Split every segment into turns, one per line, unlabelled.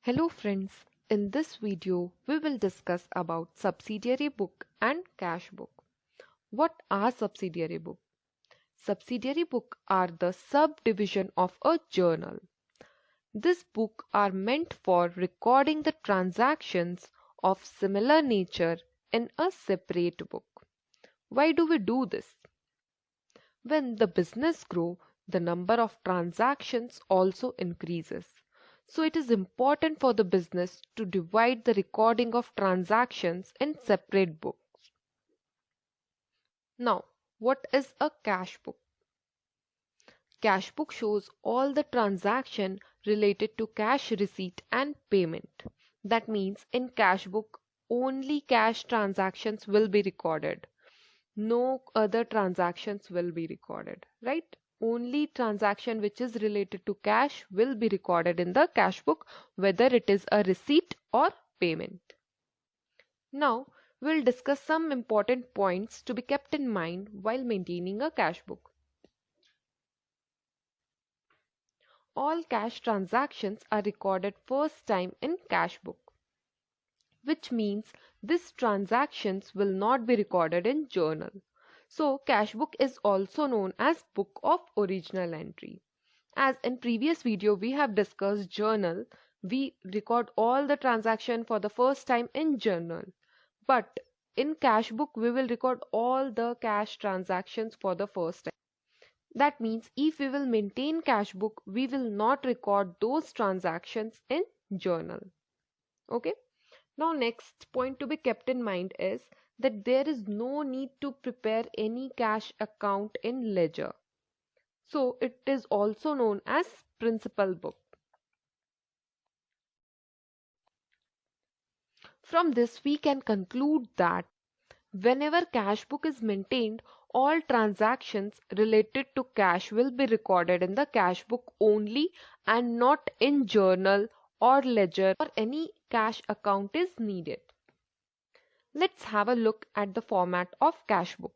Hello friends, in this video we will discuss about subsidiary book and cash book. What are subsidiary book? Subsidiary book are the subdivision of a journal. This book are meant for recording the transactions of similar nature in a separate book. Why do we do this? When the business grow, the number of transactions also increases. So it is important for the business to divide the recording of transactions in separate books. Now, what is a cash book? Cash book shows all the transaction related to cash receipt and payment. That means in cash book, only cash transactions will be recorded. No other transactions will be recorded, right? Only transaction which is related to cash will be recorded in the cash book, whether it is a receipt or payment. Now, we'll discuss some important points to be kept in mind while maintaining a cash book. All cash transactions are recorded first time in cash book, which means these transactions will not be recorded in journal. So cash book is also known as book of original entry. As in previous video we have discussed journal, we record all the transaction for the first time in journal. But in cash book we will record all the cash transactions for the first time. That means if we will maintain cash book, we will not record those transactions in journal. Okay. Now next point to be kept in mind is that there is no need to prepare any cash account in ledger. So it is also known as principal book. From this we can conclude that whenever cash book is maintained, all transactions related to cash will be recorded in the cash book only and not in journal or ledger or any cash account is needed. Let's have a look at the format of cash book.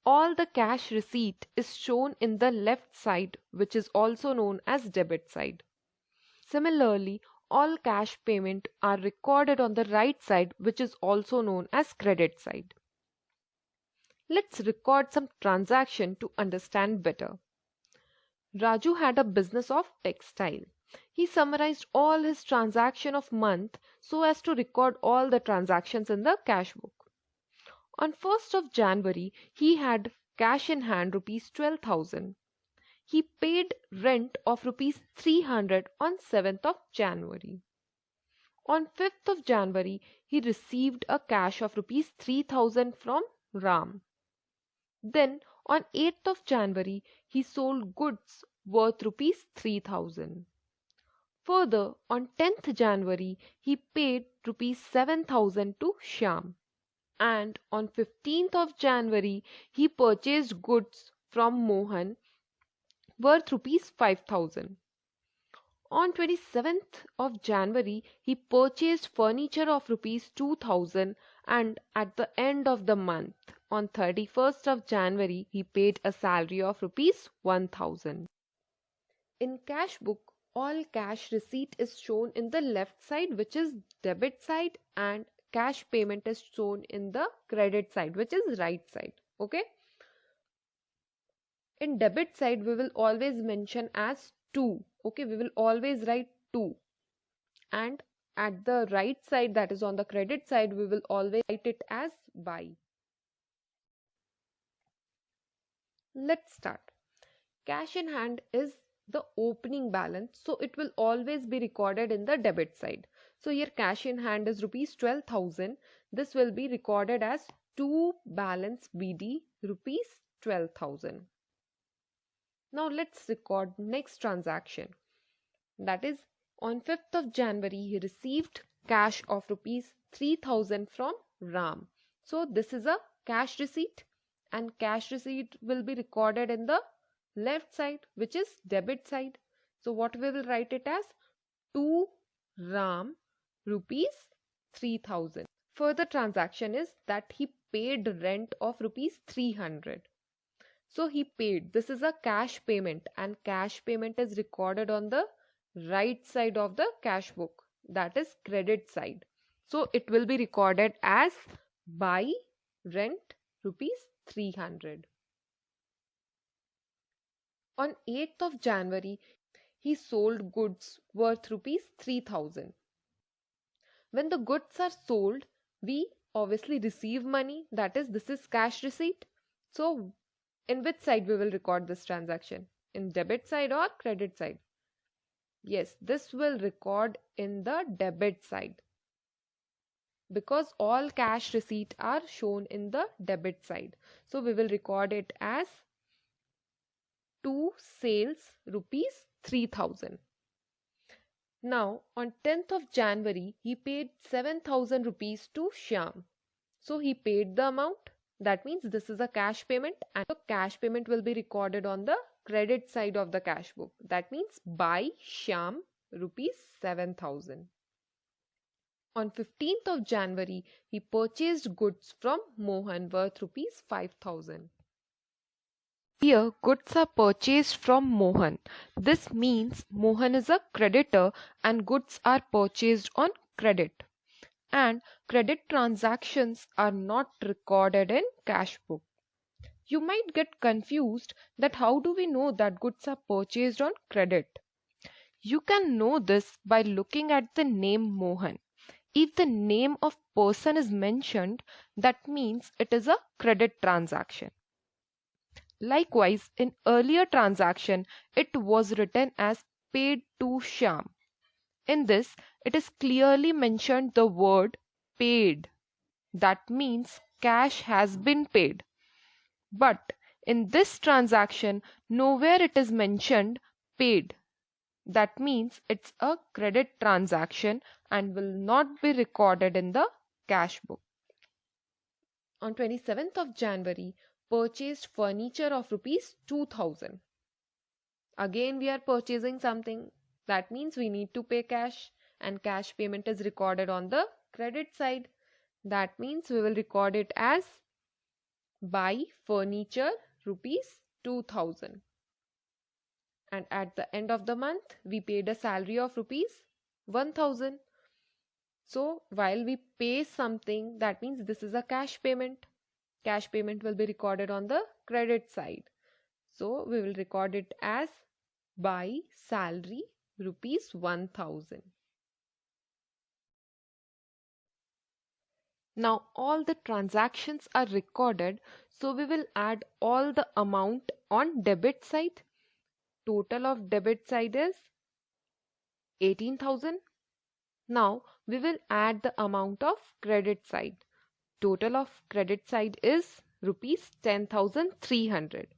All the cash receipt is shown in the left side, which is also known as debit side. Similarly, all cash payment are recorded on the right side, which is also known as credit side. Let's record some transaction to understand better. Raju had a business of textile. He summarized all his transaction of month so as to record all the transactions in the cash book. On 1st of January, he had cash in hand rupees 12,000. He paid rent of rupees 300 on 7th of January. On 5th of January, he received a cash of rupees 3,000 from Ram. Then on 8th of January, he sold goods worth rupees 3,000. Further, on 10th January, he paid rupees 7,000 to Shyam. And on 15th of January, he purchased goods from Mohan worth rupees 5,000. On 27th of January, he purchased furniture of rupees 2,000 and at the end of the month, on 31st of January, he paid a salary of rupees 1,000. In cash book, all cash receipt is shown in the left side, which is debit side, and cash payment is shown in the credit side, which is right side. Okay. In debit side, we will always mention as 2. Okay, we will always write 2. And at the right side, that is on the credit side, we will always write it as buy. Let's start. Cash in hand is the opening balance, so it will always be recorded in the debit side. So here cash in hand is rupees 12,000. This will be recorded as to balance BD rupees 12,000. Now let's record next transaction. That is on 5th of January he received cash of rupees 3,000 from Ram. So this is a cash receipt and cash receipt will be recorded in the left side, which is debit side. So what we will write it as to Ram rupees 3,000. Further transaction is that he paid rent of rupees 300. So he paid. This is a cash payment and cash payment is recorded on the right side of the cash book, that is credit side. So it will be recorded as buy rent rupees 300. On 8th of January, he sold goods worth rupees 3000. When the goods are sold, we obviously receive money, that is, this is cash receipt. So in which side we will record this transaction? In debit side or credit side? Yes, this will record in the debit side because all cash receipt are shown in the debit side. So we will record it as to sales rupees 3000. Now on 10th of January, he paid 7000 rupees to Shyam. So he paid the amount. That means this is a cash payment, and the cash payment will be recorded on the credit side of the cash book. That means by Shyam rupees 7000. On 15th of January, he purchased goods from Mohan worth rupees 5000. Here, goods are purchased from Mohan. This means Mohan is a creditor and goods are purchased on credit. And credit transactions are not recorded in cash book. You might get confused that how do we know that goods are purchased on credit? You can know this by looking at the name Mohan. If the name of person is mentioned, that means it is a credit transaction. Likewise, in earlier transaction, it was written as paid to Shyam. In this, it is clearly mentioned the word paid. That means cash has been paid. But in this transaction, nowhere it is mentioned paid. That means it's a credit transaction and will not be recorded in the cash book. On 27th of January, purchased furniture of rupees 2000. Again, we are purchasing something. That means we need to pay cash, and cash payment is recorded on the credit side. That means we will record it as buy furniture rupees 2000. And at the end of the month, we paid a salary of rupees 1000. So while we pay something, that means this is a cash payment. Cash payment will be recorded on the credit side. So we will record it as buy salary rupees 1000. Now all the transactions are recorded, so we will add all the amount on debit side. Total of debit side is 18,000. Now we will add the amount of credit side. Total of credit side is rupees 10,300.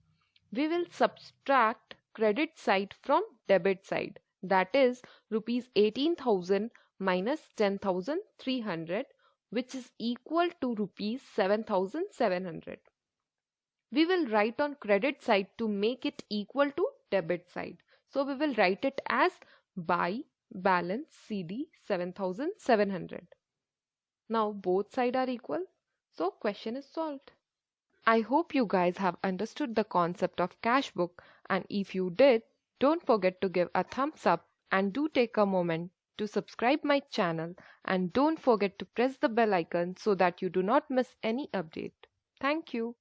We will subtract credit side from debit side. That is rupees 18,000 minus 10,300, which is equal to rupees 7,700. We will write on credit side to make it equal to debit side. So we will write it as buy balance CD 7,700. Now both sides are equal. So question is solved. I hope you guys have understood the concept of cash book, and if you did, don't forget to give a thumbs up and do take a moment to subscribe my channel, and don't forget to press the bell icon so that you do not miss any update. Thank you.